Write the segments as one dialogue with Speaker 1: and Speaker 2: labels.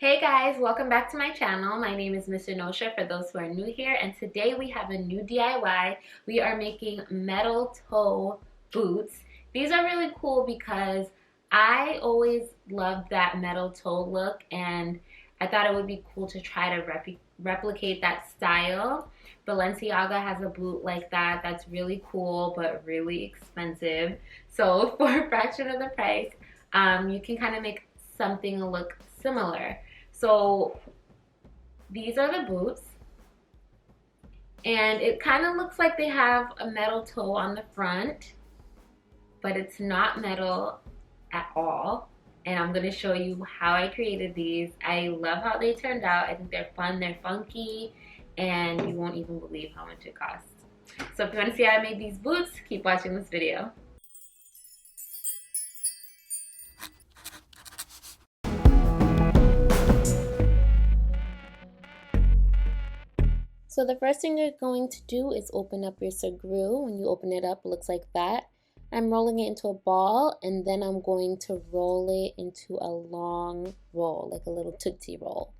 Speaker 1: Hey guys, welcome back to my channel. My name is MissEnocha for those who are new here, and today we have a new DIY. We are making metal toe boots. These are really cool because I always loved that metal toe look, and I thought it would be cool to try to replicate that style. Balenciaga has a boot like that that's really cool but really expensive. So for a fraction of the price, you can kind of make something look similar. So these are the boots, and it kind of looks like they have a metal toe on the front, but it's not metal at all. And I'm going to show you how I created these. I love how they turned out. I think they're fun, they're funky, and you won't even believe how much it cost. So if you want to see how I made these boots, keep watching this video. So the first thing you're going to do is open up your screw. When you open it up, it looks like that. I'm rolling it into a ball, and then I'm going to roll it into a long roll, like a little Tootsie Roll.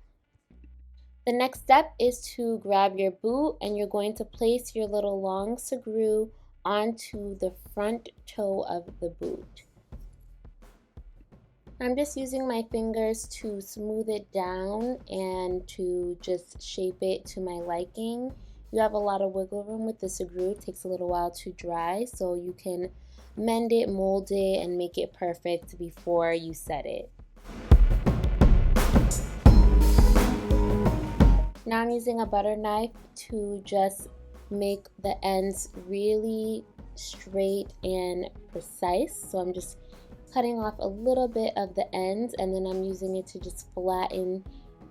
Speaker 1: The next step is to grab your boot, and you're going to place your little long screw onto the front toe of the boot. I'm just using my fingers to smooth it down and to just shape it to my liking. You have a lot of wiggle room with the screw. It takes a little while to dry, so you can mend it, mold it, and make it perfect before you set it. Now I'm using a butter knife to just make the ends really straight and precise. So I'm just cutting off a little bit of the ends, and then I'm using it to just flatten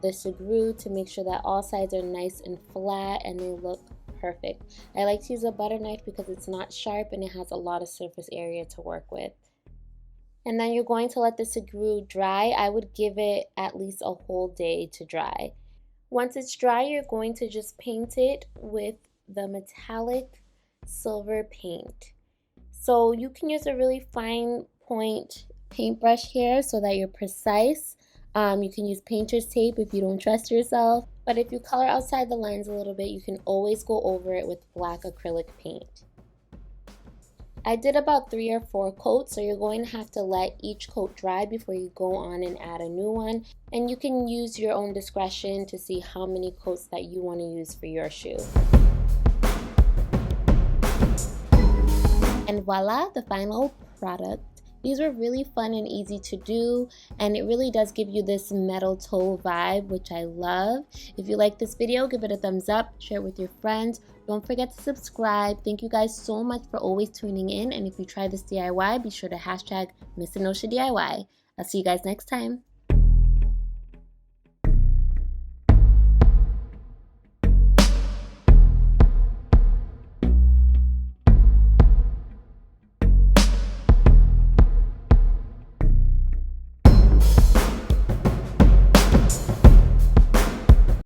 Speaker 1: the screw to make sure that all sides are nice and flat and they look perfect. I like to use a butter knife because it's not sharp and it has a lot of surface area to work with. And then you're going to let the screw dry. I would give it at least a whole day to dry. Once it's dry, you're going to just paint it with the metallic silver paint. So you can use a really fine point paintbrush here so that you're precise. You can use painter's tape if you don't trust yourself, but if you color outside the lines a little bit, you can always go over it with black acrylic paint. I did about 3 or 4 coats, so you're going to have to let each coat dry before you go on and add a new one, and you can use your own discretion to see how many coats that you want to use for your shoe. And voila, the final product. These were really fun and easy to do, and it really does give you this metal toe vibe, which I love. If you like this video, give it a thumbs up, share it with your friends. Don't forget to subscribe. Thank you guys so much for always tuning in, and if you try this DIY, be sure to hashtag MissEnocha DIY. I'll see you guys next time.